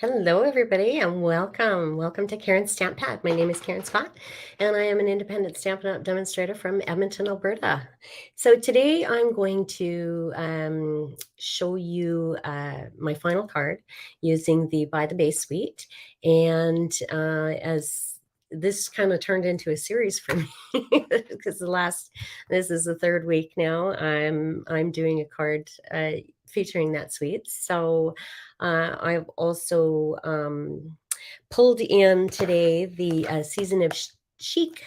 Hello, everybody, and welcome. Welcome to Karen's Stamp Pad. My name is Karen Scott, and I am an independent Stampin' Up demonstrator from Edmonton, Alberta. So today I'm going to show you my final card using the By the Bay suite. And as this kind of turned into a series for me because this is the third week now. I'm doing a card featuring that suite. So I've also pulled in today the Season of Chic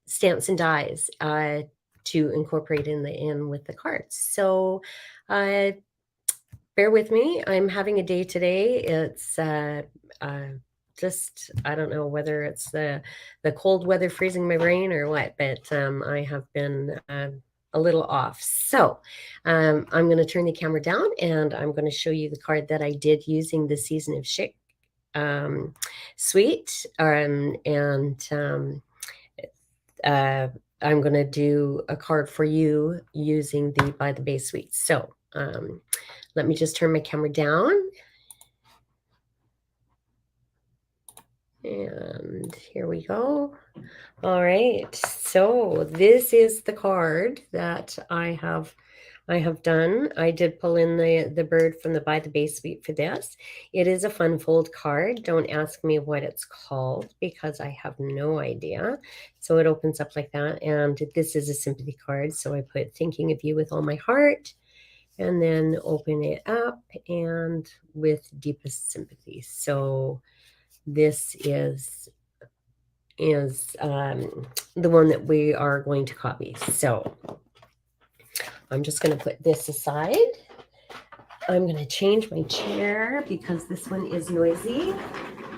stamps and dies to incorporate in with the cards. So bear with me. I'm having a day today. It's just, I don't know whether it's the cold weather freezing my brain or what, but I have been a little off. So I'm going to turn the camera down and I'm going to show you the card that I did using the Season of Chic suite. I'm going to do a card for you using the By the Bay suite. So let me just turn my camera down. And here we go. All right. So this is the card that I have done. I did pull in the bird from the By the Bay suite for this. It is a fun fold card. Don't ask me what it's called because I have no idea. So it opens up like that. And this is a sympathy card. So I put thinking of you with all my heart and then open it up and with deepest sympathy. So this is the one that we are going to copy. So I'm just going to put this aside. I'm going to change my chair because this one is noisy.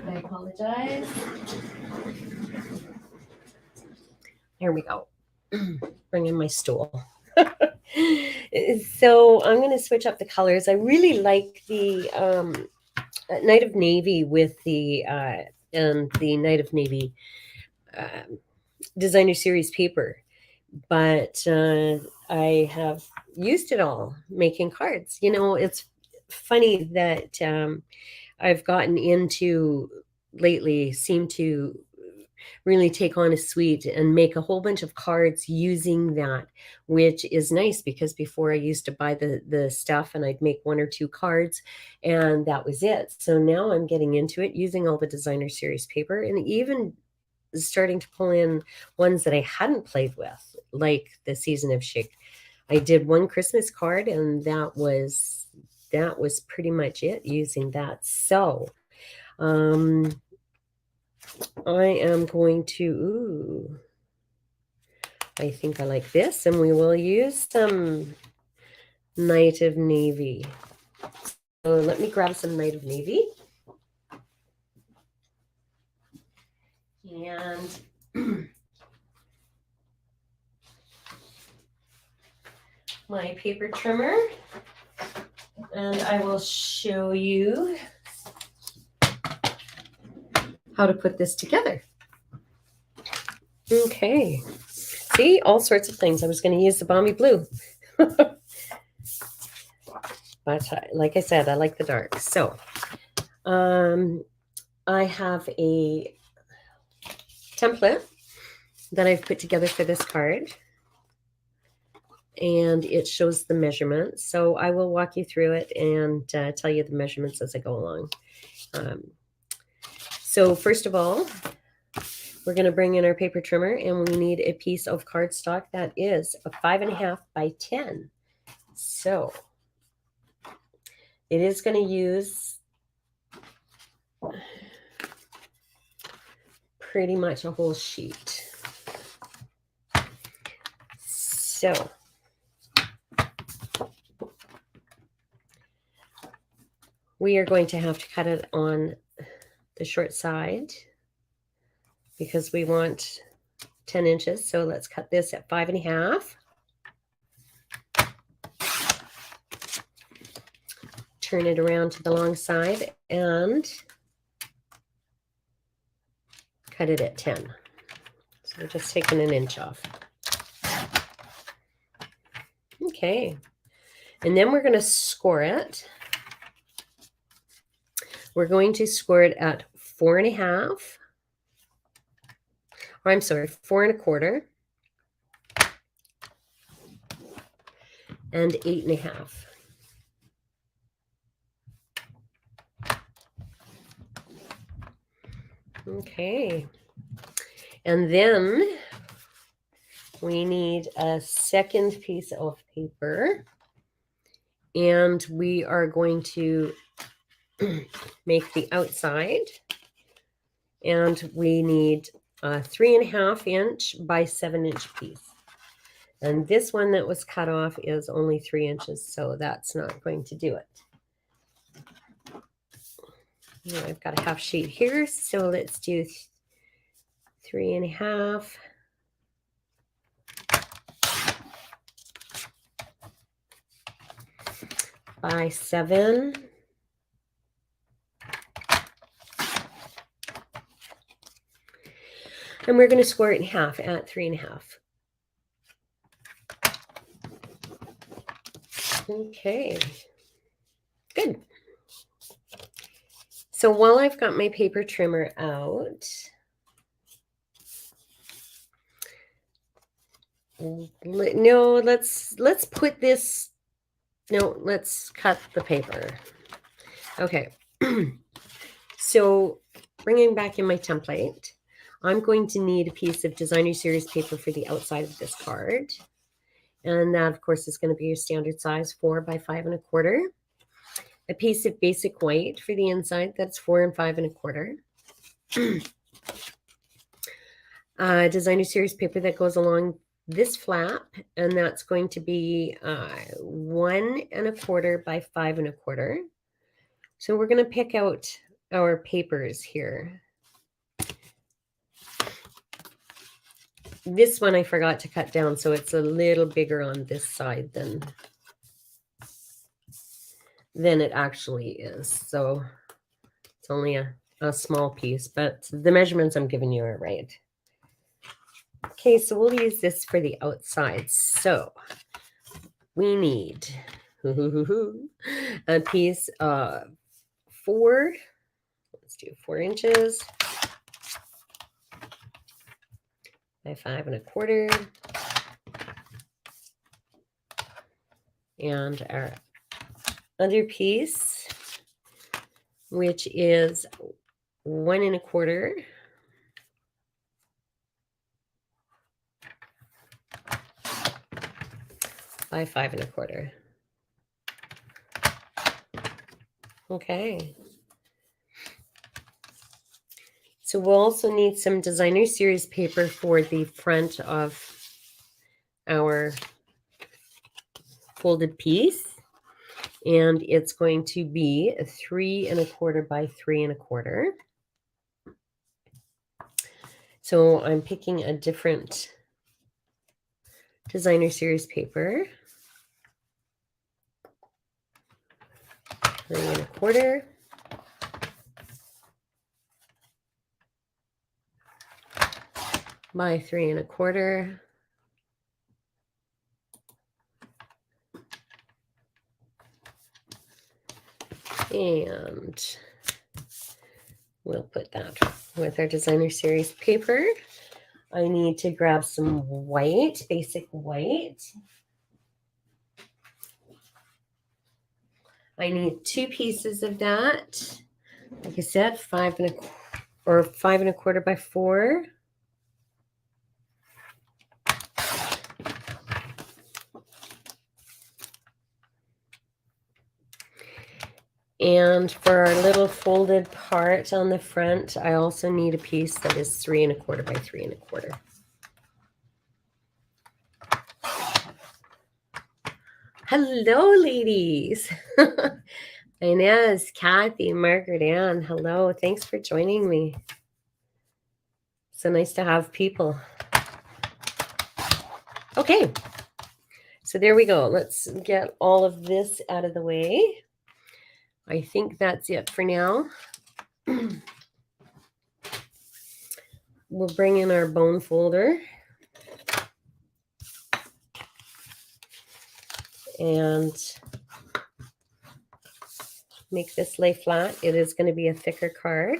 I apologize. There we go. Bring in my stool. So I'm going to switch up the colors. I really like the Night of Navy with the and the Night of Navy designer series paper, but I have used it all making cards. You know, it's funny that I've gotten into lately, seem to really take on a suite and make a whole bunch of cards using that, which is nice because before I used to buy the stuff and I'd make one or two cards and that was it. So now I'm getting into it using all the designer series paper and even starting to pull in ones that I hadn't played with, like the Season of Chic. I did one Christmas card and that was pretty much it using that. So I am going to, I think I like this, and we will use some Night of Navy. So let me grab some Night of Navy. And my paper trimmer, and I will show you how to put this together. Okay. See, all sorts of things. I was going to use the Balmy Blue. But like I said, I like the dark. So I have a template that I've put together for this card. And it shows the measurements. So I will walk you through it and tell you the measurements as I go along. So first of all, we're going to bring in our paper trimmer and we need a piece of cardstock that is a 5.5 by 10. So it is going to use pretty much a whole sheet. So we are going to have to cut it on the short side because we want 10 inches. So let's cut this at 5.5. Turn it around to the long side and cut it at 10. So we're just taking an inch off. Okay. And then we're going to score it. we're going to score it at 4.5. Or I'm sorry, 4.25 and 8.5. Okay. And then we need a second piece of paper, and we are going to make the outside, and we need a 3.5 inch by 7 inch piece. And this one that was cut off is only 3 inches, so that's not going to do it. Now I've got a half sheet here, so let's do 3.5. By 7. And we're going to score it in half at 3.5. Okay, good. So while I've got my paper trimmer out, let's put this, let's cut the paper. Okay, so bringing back in my template, I'm going to need a piece of designer series paper for the outside of this card. And that, of course, is going to be your standard size, 4 by 5.25. A piece of basic white for the inside, that's 4 and 5.25. Designer series paper that goes along this flap, and that's going to be 1.25 by 5.25. So we're going to pick out our papers here. This one I forgot to cut down, so it's a little bigger on this side than it actually is. So it's only a small piece, but the measurements I'm giving you are right. Okay, so we'll use this for the outside. So we need a piece of 4. Let's do 4 inches by 5.25. And our other piece, which is 1.25 by 5.25. Okay. So we'll also need some designer series paper for the front of our folded piece. And it's going to be 3.25 by 3.25. So I'm picking a different designer series paper. 3.25. By 3.25. And we'll put that with our designer series paper. I need to grab some white, basic white. I need 2 pieces of that. Like I said, 5.25 by 4. And for our little folded part on the front, I also need a piece that is 3.25 by 3.25. Hello, ladies. Inez, Kathy, Margaret Ann, hello. Thanks for joining me. So nice to have people. Okay, so there we go. Let's get all of this out of the way. I think that's it for now. We'll bring in our bone folder. And make this lay flat. It is going to be a thicker card.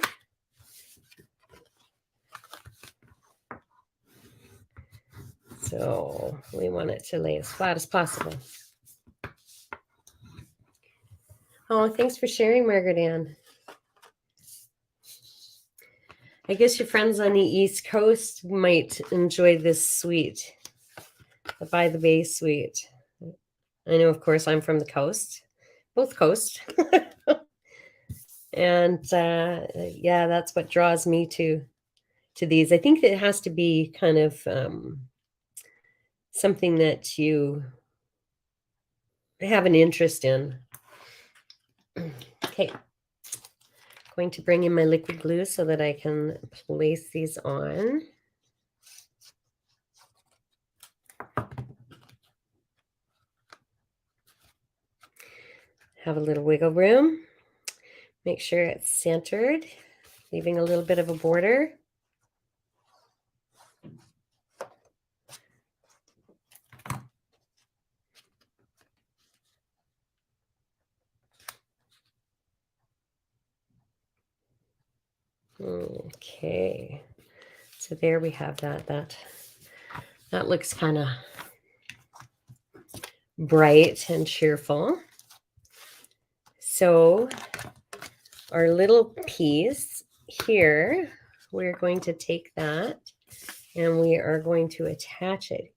So we want it to lay as flat as possible. Oh, thanks for sharing, Margaret Ann. I guess your friends on the East Coast might enjoy this suite, the By the Bay suite. I know, of course, I'm from the coast, both coasts. And yeah, that's what draws me to these. I think it has to be kind of something that you have an interest in. Okay, going to bring in my liquid glue so that I can place these on. Have a little wiggle room. Make sure it's centered, leaving a little bit of a border. Okay, so there we have that. That looks kind of bright and cheerful. So our little piece here, we're going to take that and we are going to attach it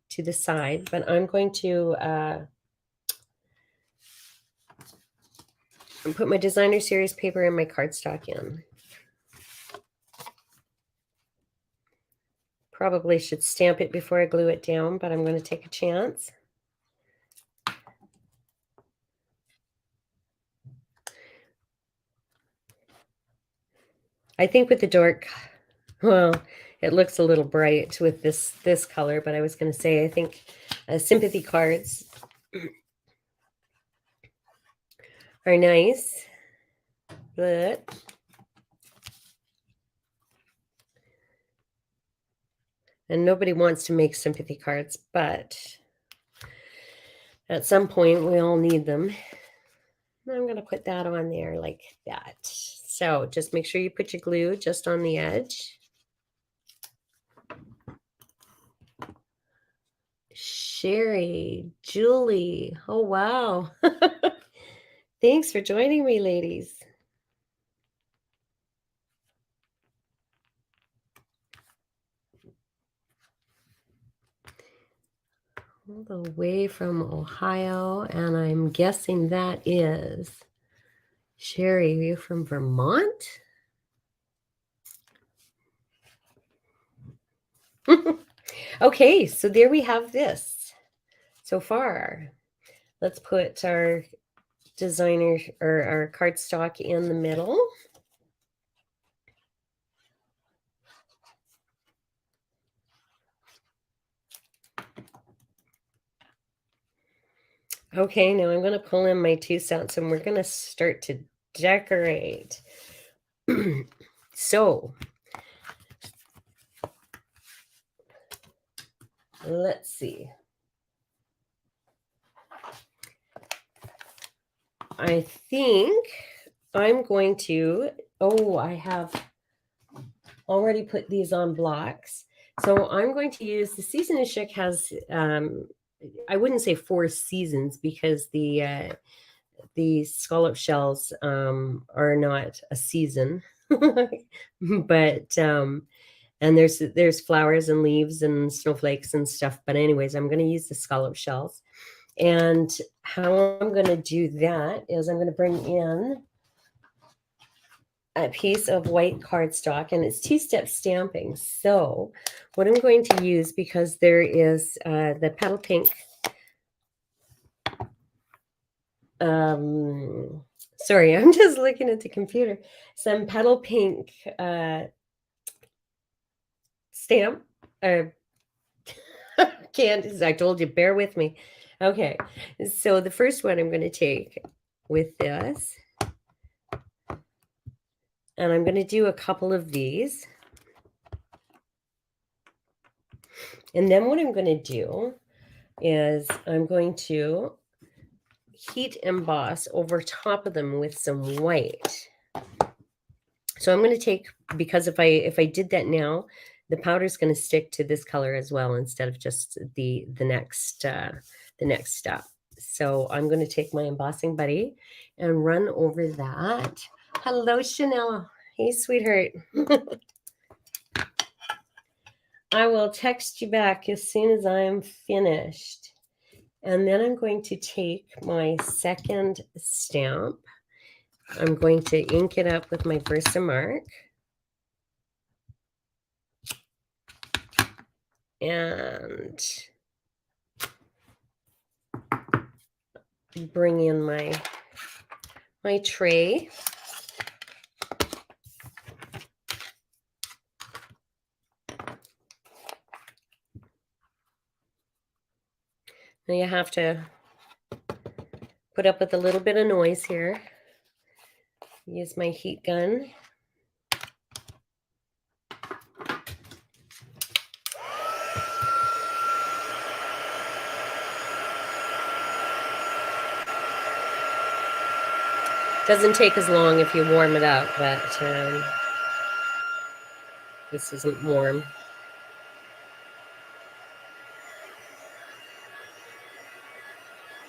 to the side, but I'm going to put my designer series paper and my cardstock in. Probably should stamp it before I glue it down, but I'm going to take a chance. I think with the dark, well, it looks a little bright with this color, but I was going to say I think sympathy cards are nice, but and nobody wants to make sympathy cards, but at some point we all need them. I'm going to put that on there like that. So just make sure you put your glue just on the edge. Sherry, Julie, oh wow. Thanks for joining me, ladies. All the way from Ohio, and I'm guessing that is Sherry. Are you from Vermont? Okay, so there we have this so far. Let's put our designer or our cardstock in the middle. Okay, now I'm going to pull in my 2 cents and we're going to start to decorate. So let's see. I think I'm going to, I have already put these on blocks. So I'm going to use, the Season of Chic has, I wouldn't say 4 seasons because the scallop shells are not a season, but and there's flowers and leaves and snowflakes and stuff. But anyways, I'm going to use the scallop shells. And how I'm going to do that is I'm going to bring in a piece of white cardstock, and it's 2-step stamping. So what I'm going to use, because there is the petal pink, sorry, I'm just looking at the computer, some petal pink stamp, Candice, I told you, bear with me. Okay, so the first one I'm going to take with this, and I'm going to do a couple of these. And then what I'm going to do is I'm going to heat emboss over top of them with some white. So I'm going to take, because if I did that now, the powder is going to stick to this color as well instead of just the next step. So I'm going to take my embossing buddy and run over that. Hello, Chanel. Hey, sweetheart. I will text you back as soon as I'm finished. And then I'm going to take my second stamp. I'm going to ink it up with my Versamark. And bring in my tray. Now you have to put up with a little bit of noise here. Use my heat gun. Doesn't take as long if you warm it up, but this isn't warm.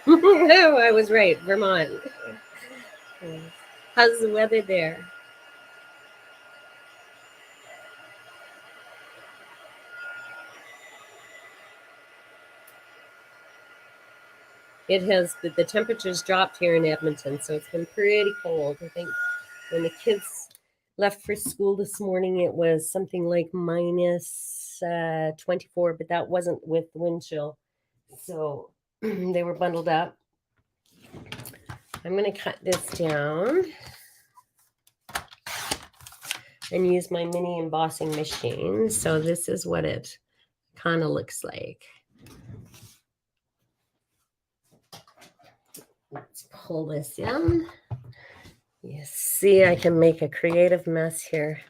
No, I was right, Vermont. How's the weather there? It has, the temperature's dropped here in Edmonton, so it's been pretty cold. I think when the kids left for school this morning, it was something like minus 24, but that wasn't with the wind chill. So they were bundled up. I'm going to cut this down and use my mini embossing machine. So this is what it kind of looks like. Let's pull this in. You see, I can make a creative mess here.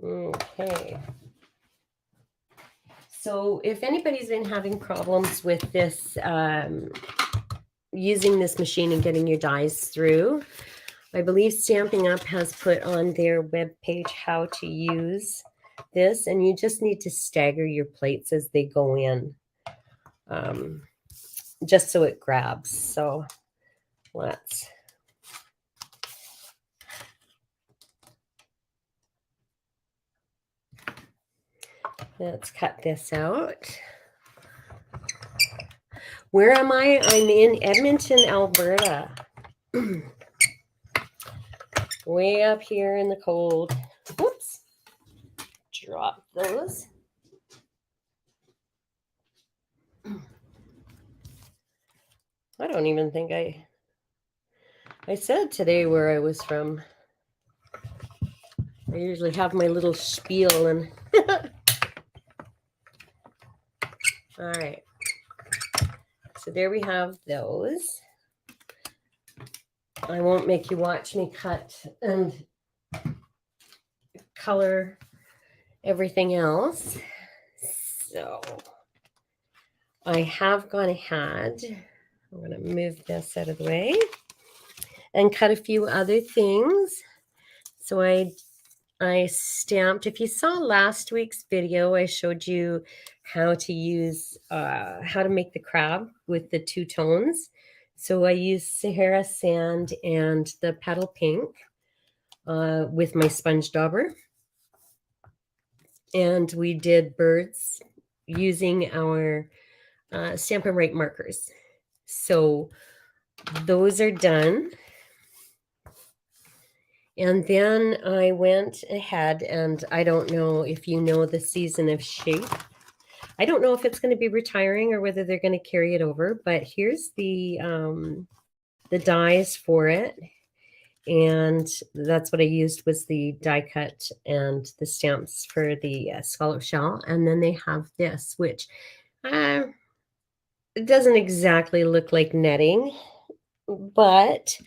Okay. So if anybody's been having problems with this, using this machine and getting your dies through, I believe Stampin' Up has put on their webpage how to use this, and you just need to stagger your plates as they go in, just so it grabs. So let's cut this out. Where am I? I'm in Edmonton, Alberta. Way up here in the cold. Whoops. Drop those. I don't even think I said today where I was from. I usually have my little spiel and all right. So there we have those. I won't make you watch me cut and color everything else. So I have gone ahead. I'm going to move this out of the way and cut a few other things. So I stamped, if you saw last week's video, I showed you how to use, how to make the crab with the two tones. So I used Sahara Sand and the Petal Pink with my sponge dauber. And we did birds using our Stampin' Right markers. So those are done. And then I went ahead, and I don't know if you know the season of Chic. I don't know if it's going to be retiring or whether they're going to carry it over, but here's the dies for it. And that's what I used, was the die cut and the stamps for the scallop shell. And then they have this, which it doesn't exactly look like netting, but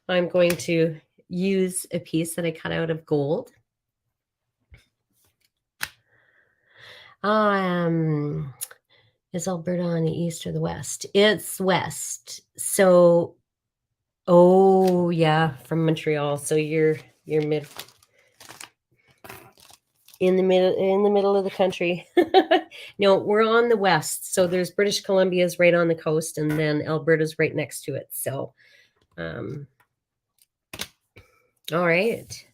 I'm going to use a piece that I cut out of gold. Is Alberta on the east or the west? It's west. So, oh yeah, from Montreal. So you're mid in the middle of the country. No, we're on the west. So there's British Columbia's right on the coast, and then Alberta's right next to it. So, all right.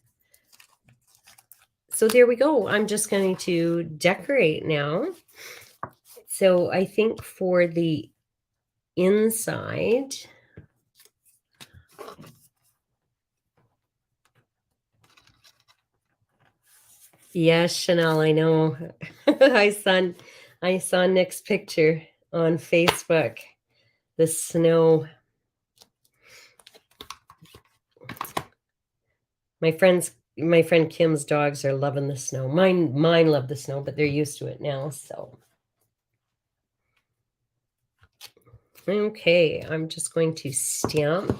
So there we go. I'm just going to decorate now. So I think for the inside, yes, Chanel, I know. I saw Nick's picture on Facebook. The snow. My friend Kim's dogs are loving the snow. Mine love the snow, but they're used to it now. So okay, I'm just going to stamp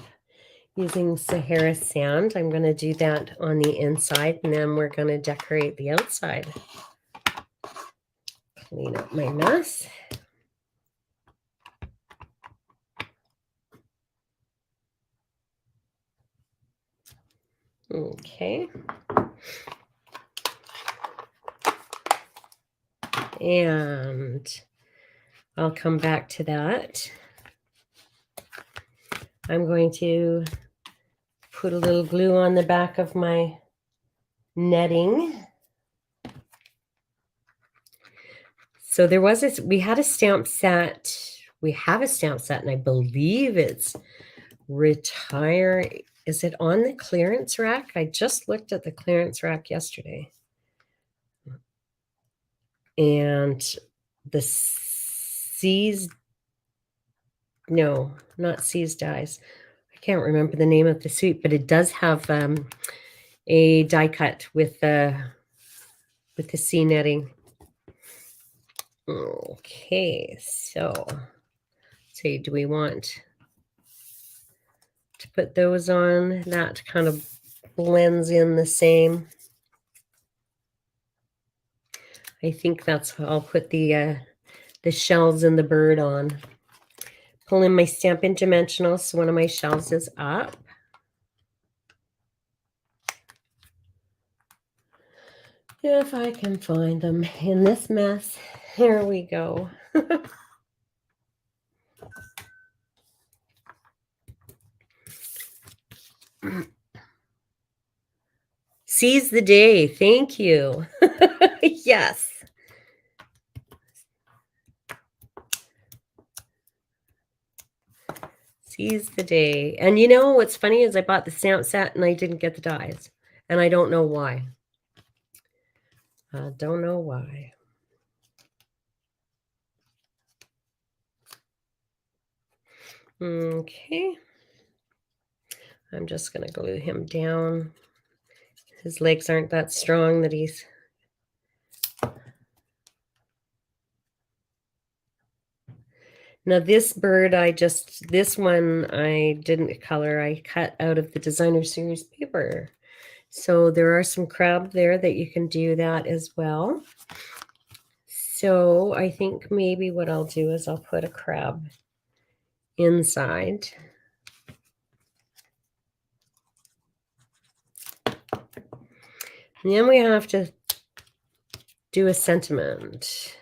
using Sahara sand. I'm going to do that on the inside, and then we're going to decorate the outside. Clean up my mess. Okay. And I'll come back to that. I'm going to put a little glue on the back of my netting. So we had a stamp set. We have a stamp set, and I believe it's retire. Is it on the clearance rack? I just looked at the clearance rack yesterday. And the no, not Seas Dies. I can't remember the name of the suite, but it does have a die cut with the sea netting. Okay, so do we want to put those on? That kind of blends in the same. I think I'll put the shells and the bird on. Pull in my Stampin' Dimensional, so one of my shells is up. If I can find them in this mess. Here we go. Seize the day. Thank you. Yes. Seize the day. And you know what's funny is I bought the stamp set and I didn't get the dies. And I don't know why. I don't know why. Okay. I'm just going to glue him down. His legs aren't that strong that he's... Now this bird, this one I didn't color. I cut out of the designer series paper. So there are some crab there that you can do that as well. So I think maybe what I'll do is I'll put a crab inside. And then we have to do a sentiment.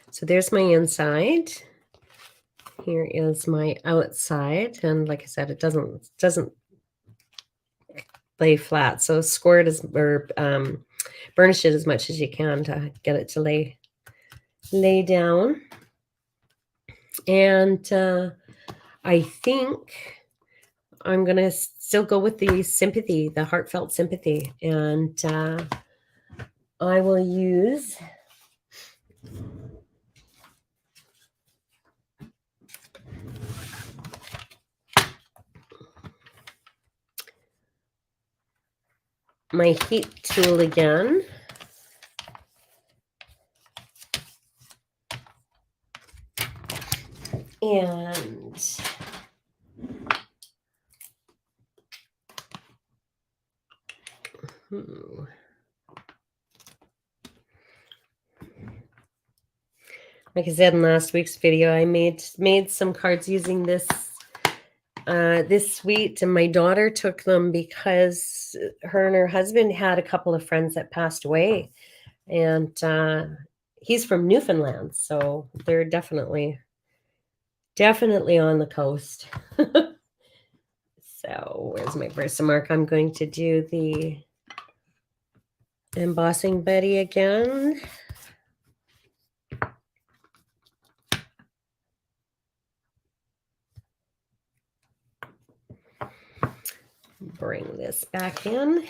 So there's my inside. Here is my outside. And like I said, it doesn't lay flat. So score it or burnish it as much as you can to get it to lay down. And I think I'm going to still go with the sympathy, the heartfelt sympathy. And I will use my heat tool again. And Like I said in last week's video, I made some cards using this this suite, and my daughter took them because her and her husband had a couple of friends that passed away, and he's from Newfoundland, so they're definitely on the coast. So where's my Versamark? I'm going to do the embossing buddy again. Bring this back in.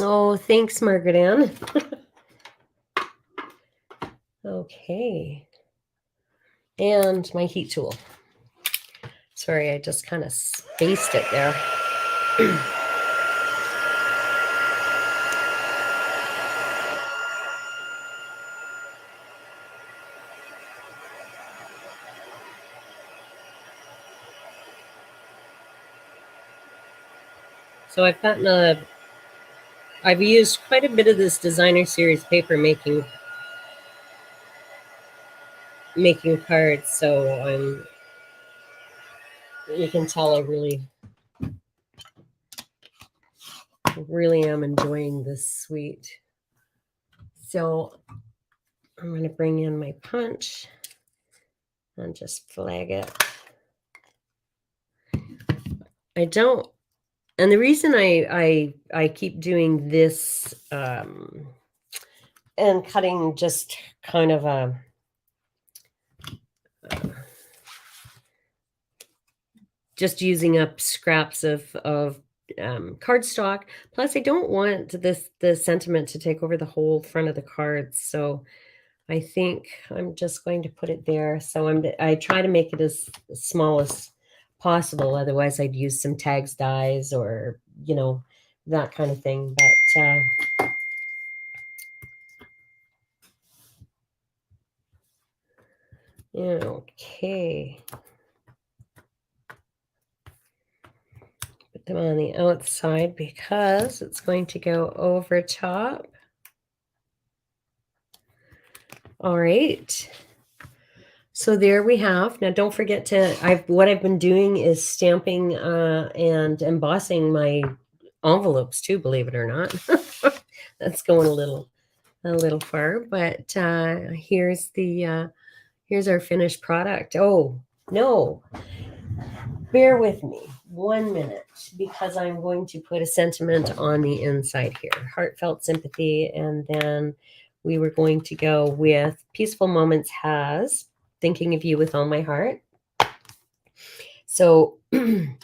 Oh, thanks, Margaret Ann. Okay. And my heat tool. Sorry, I just kind of spaced it there. So I've used quite a bit of this designer series paper making cards, so you can tell I really am enjoying this suite. So I'm going to bring in my punch and just flag it. And the reason I keep doing this and cutting just kind of a just using up scraps of cardstock. Plus, I don't want the sentiment to take over the whole front of the cards. So I think I'm just going to put it there. So I try to make it as small as possible. Otherwise, I'd use some tags dies or, you know, that kind of thing. But okay. Put them on the outside because it's going to go over top. All right. So there we have. Now, don't forget what I've been doing is stamping and embossing my envelopes too, believe it or not. That's going a little far, but here's our finished product. Oh, no. Bear with me 1 minute because I'm going to put a sentiment on the inside here. Heartfelt sympathy, and then we were going to go with Peaceful Moments has Thinking of You with All My Heart. So I'm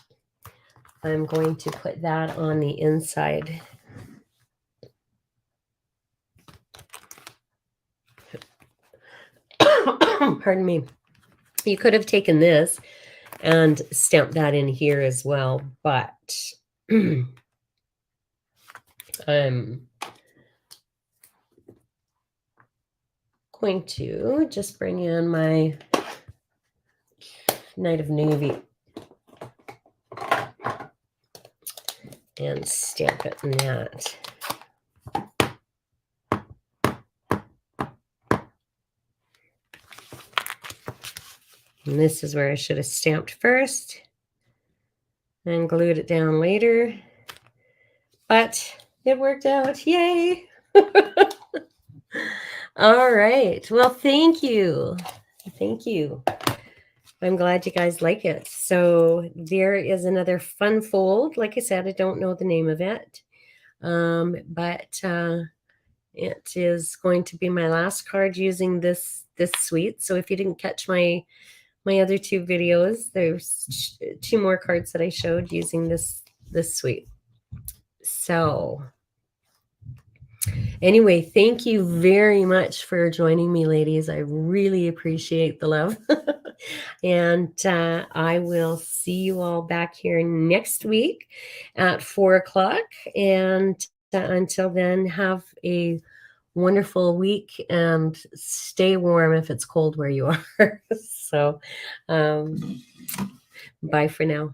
going to put that on the inside. Pardon me. You could have taken this and stamped that in here as well, but I'm going to just bring in my Night of Navy and stamp it in that. And this is where I should have stamped first and glued it down later. But it worked out. Yay! All right. Well, thank you. Thank you. I'm glad you guys like it. So there is another fun fold. Like I said, I don't know the name of it. But it is going to be my last card using this suite. So if you didn't catch my other two videos, there's 2 more cards that I showed using this suite. So anyway, thank you very much for joining me, ladies. I really appreciate the love. And I will see you all back here next week at 4 o'clock. And until then, have a wonderful week and stay warm if it's cold where you are. So bye for now.